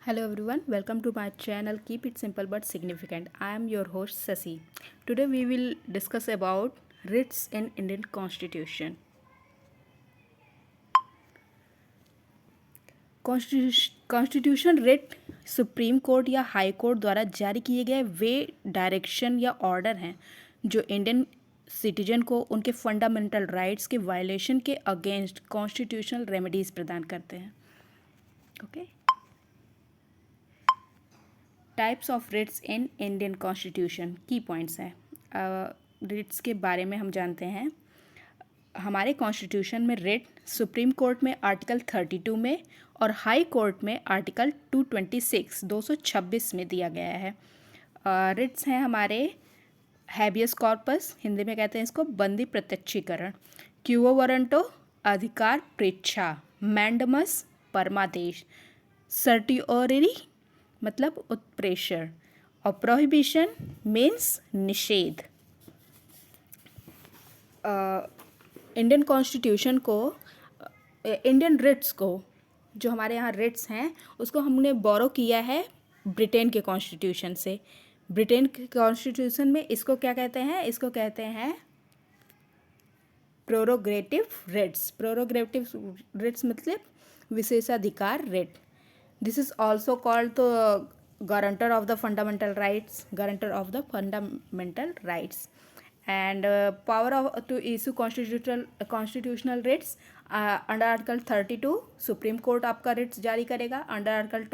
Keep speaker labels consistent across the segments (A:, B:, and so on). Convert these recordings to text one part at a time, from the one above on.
A: Hello everyone, welcome to my channel. Keep it simple but significant. I am your host Sasi. Today we will discuss about writs in Indian Constitution. Constitution writ Supreme court या high Court द्वारा जारी किए गए वे direction या order हैं जो Indian citizen को उनके फंडामेंटल राइट्स के वायलेशन के अगेंस्ट कॉन्स्टिट्यूशनल रेमेडीज प्रदान करते हैं. Okay. Types of writs in Indian constitution. Key points हैं. रिट्स के बारे में हम जानते हैं. हमारे कॉन्स्टिट्यूशन में रिट सुप्रीम कोर्ट में आर्टिकल 32 में और हाई कोर्ट में आर्टिकल 226 में दिया गया है. रिट्स हैं हमारे हैबियस कॉर्पस, हिंदी में कहते हैं इसको बंदी प्रत्यक्षीकरण, क्यूओ वारंटो अधिकार परीक्षा, मैंडमस परमादेश, सर्टिओररी मतलब उत्प्रेषण और प्रोहिबिशन मीन्स निषेध. इंडियन कॉन्स्टिट्यूशन को इंडियन रिट्स को जो हमारे यहाँ रिट्स हैं उसको हमने बोरो किया है ब्रिटेन के कॉन्स्टिट्यूशन से. ब्रिटेन के कॉन्स्टिट्यूशन में इसको क्या कहते हैं? इसको कहते हैं प्रोरोगेटिव रिट्स. प्रोरोगेटिव रिट्स मतलब विशेषाधिकार writ. This is also called the guarantor of the fundamental rights, and power to issue constitutional writs under Article 32 supreme court आपका रिट्स जारी करेगा. अंडर आर्टिकल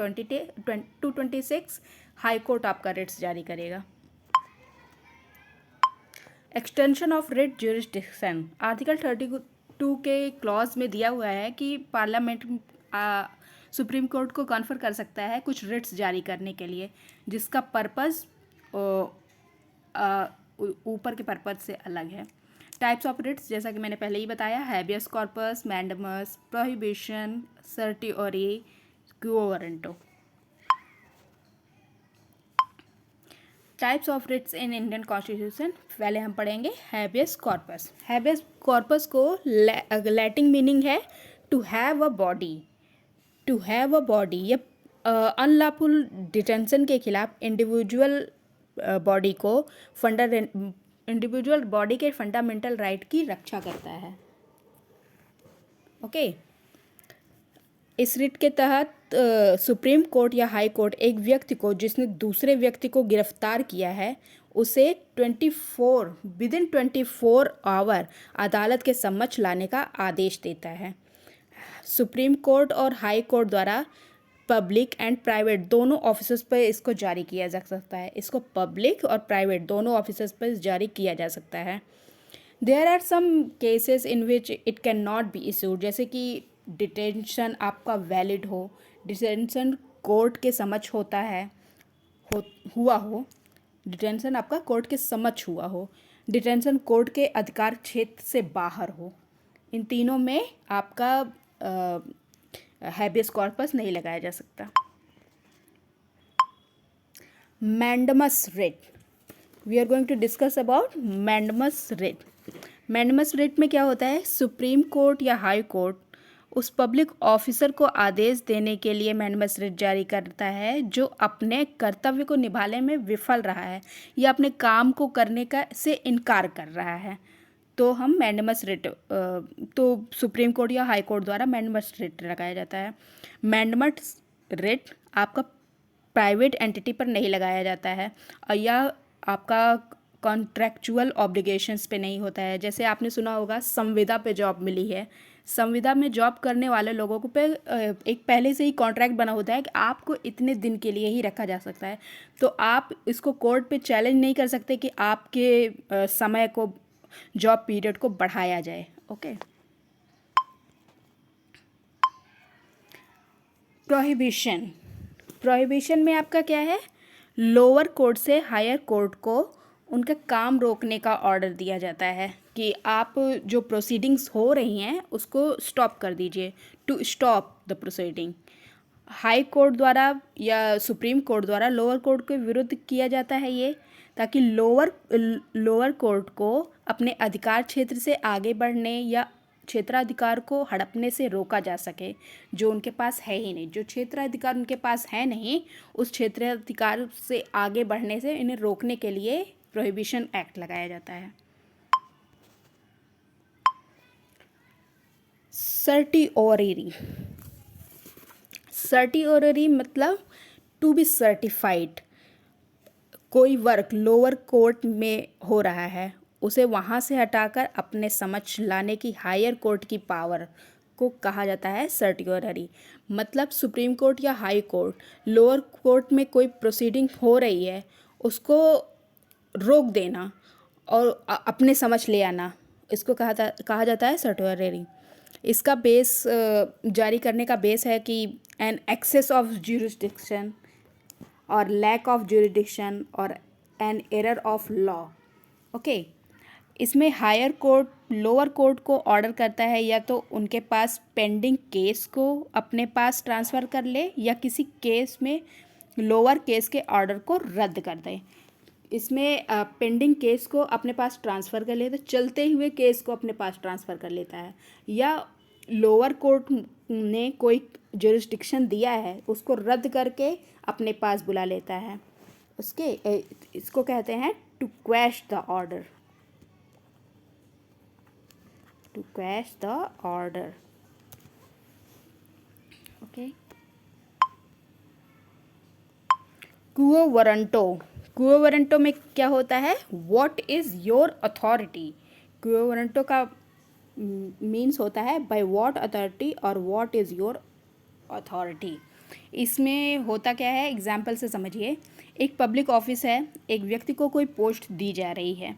A: 226 हाई कोर्ट आपका रिट्स जारी करेगा. Extension of writ jurisdiction. Article 32 के clause में दिया हुआ है कि पार्लियामेंट सुप्रीम कोर्ट को कन्फर कर सकता है कुछ रिट्स जारी करने के लिए जिसका पर्पस ऊपर के पर्पस से अलग है. टाइप्स ऑफ रिट्स जैसा कि मैंने पहले ही बताया, habeas corpus, mandamus, prohibition, certiorari, quo warranto. Types of writs in Indian constitution. पहले हम पढ़ेंगे हैबियस कॉर्पस. हैबियस कॉर्पस को लैटिन मीनिंग है to have a body. To have a body. ये अनलॉफुल डिटेंशन के खिलाफ इंडिविजुअल बॉडी के fundamental right की रक्षा करता है. ओके. इस रिट के तहत सुप्रीम कोर्ट या हाई कोर्ट एक व्यक्ति को जिसने दूसरे व्यक्ति को गिरफ्तार किया है उसे विद इन 24 आवर अदालत के समक्ष लाने का आदेश देता है. सुप्रीम कोर्ट और हाई कोर्ट द्वारा पब्लिक एंड प्राइवेट दोनों ऑफिसर्स पर इसको जारी किया जा सकता है. इसको पब्लिक और प्राइवेट दोनों ऑफिसर्स पर जारी किया जा सकता है. There are some cases in which it can not be issued. जैसे कि डिटेंशन आपका वैलिड हो, डिटेंशन कोर्ट के समक्ष होता है हुआ हो, डिटेंशन आपका कोर्ट के समक्ष हुआ हो, डिटेंशन कोर्ट के अधिकार क्षेत्र से बाहर हो. इन तीनों में आपका हैबियस कॉर्पस नहीं लगाया जा सकता. Mandamus writ. We are going to discuss about mandamus writ. Mandamus writ में क्या होता है? सुप्रीम कोर्ट या हाई कोर्ट उस पब्लिक ऑफिसर को आदेश देने के लिए मैंडमस रिट जारी करता है जो अपने कर्तव्य को निभाने में विफल रहा है या अपने काम को करने का से इनकार कर रहा है. तो हम मैंडमस रिट तो सुप्रीम कोर्ट या हाई कोर्ट द्वारा मैंडमस रिट लगाया जाता है. मैंडमस रिट आपका प्राइवेट एंटिटी पर नहीं लगाया जाता है या आपका कॉन्ट्रैक्चुअल ऑब्लिगेशंस पे नहीं होता है. जैसे आपने सुना होगा संविदा पे जॉब मिली है. संविदा में जॉब करने वाले लोगों को पे एक पहले से ही कॉन्ट्रैक्ट बना होता है कि आपको इतने दिन के लिए ही रखा जा सकता है. तो आप इसको कोर्ट पे चैलेंज नहीं कर सकते कि आपके समय को, जॉब पीरियड को बढ़ाया जाए. ओके. प्रोहिबिशन. प्रोहिबिशन में आपका क्या है? लोअर कोर्ट से हायर कोर्ट को उनका काम रोकने का ऑर्डर दिया जाता है कि आप जो प्रोसीडिंग्स हो रही हैं उसको स्टॉप कर दीजिए, to stop the proceeding. High Court द्वारा या सुप्रीम कोर्ट द्वारा लोअर कोर्ट के विरुद्ध किया जाता है ये, ताकि लोअर कोर्ट को अपने अधिकार क्षेत्र से आगे बढ़ने या क्षेत्राधिकार को हड़पने से रोका जा सके, जो उनके पास है ही नहीं। जो क्षेत्राधिकार उनके पास है नहीं, उस क्षेत्राधिकार से आगे बढ़ने से इन्हें रोकने के लिए प्रोहिबिशन एक्ट लगाया जाता है। सर्टिओररी। सर्टिओररी मतलब टू बी सर्टिफाइड। कोई वर्क लोअर कोर्ट में हो रहा है, उसे वहाँ से हटाकर अपने समक्ष लाने की हायर कोर्ट की पावर को कहा जाता है सर्टिओररी। मतलब सुप्रीम कोर्ट या हाई कोर्ट, लोअर कोर्ट में कोई प्रोसीडिंग हो रही है, उसको रोक देना और अपने समझ ले आना, इसको कहा जाता है सर्टिओररी। इसका बेस जारी करने का बेस है कि एन एक्सेस ऑफ ज्यूरिसडिक्शन और लैक ऑफ ज्यूरिडिक्शन और an error of law. Okay, इसमें हायर कोर्ट लोअर कोर्ट को ऑर्डर करता है या तो उनके पास पेंडिंग केस को अपने पास ट्रांसफ़र कर ले या किसी केस में लोअर केस के ऑर्डर को रद्द कर दे। इसमें पेंडिंग केस को अपने पास ट्रांसफ़र कर लेता है, चलते हुए केस को अपने पास ट्रांसफ़र कर लेता है, या लोअर कोर्ट ने कोई जुरिस्डिक्शन दिया है उसको रद्द करके अपने पास बुला लेता है। उसके इसको कहते हैं to quash the order. To quash the order. Okay. Quo warranto. Quo warranto में क्या होता है? What is your authority. Quo warranto का मीन्स होता है बाय व्हाट अथॉरिटी और व्हाट इज़ योर अथॉरिटी। इसमें होता क्या है, एग्जाम्पल से समझिए। एक पब्लिक ऑफिस है, एक व्यक्ति को कोई पोस्ट दी जा रही है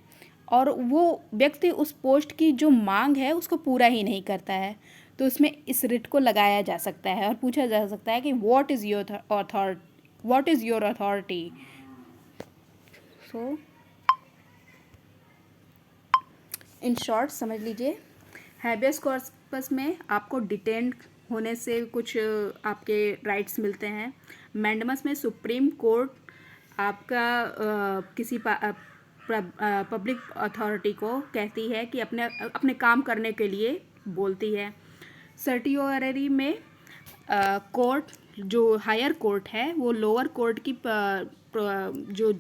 A: और वो व्यक्ति उस पोस्ट की जो मांग है उसको पूरा ही नहीं करता है, तो उसमें इस रिट को लगाया जा सकता है और पूछा जा सकता है कि what is your authority. So in short समझ लीजिए, हैबियस कॉर्पस में आपको डिटेन्ड होने से कुछ आपके राइट्स मिलते हैं। मैंडमस में सुप्रीम कोर्ट आपका किसी पब्लिक अथॉरिटी को कहती है कि अपने काम करने के लिए बोलती है। सर्टिओररी में कोर्ट जो हायर कोर्ट है वो लोअर कोर्ट की जो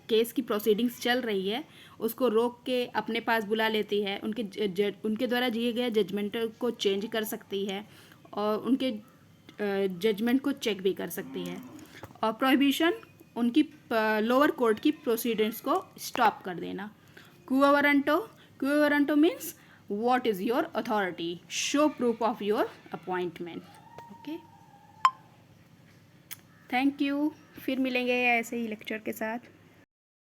A: केस की प्रोसीडिंग्स चल रही है उसको रोक के अपने पास बुला लेती है, उनके द्वारा दिए गए जजमेंट को चेंज कर सकती है और उनके जजमेंट को चेक भी कर सकती है। और प्रोहिबिशन उनकी लोअर कोर्ट की प्रोसीडिंग्स को स्टॉप कर देना। Quo warranto means what is your authority, show proof of your appointment. Okay, thank you. फिर मिलेंगे ऐसे ही लेक्चर के साथ।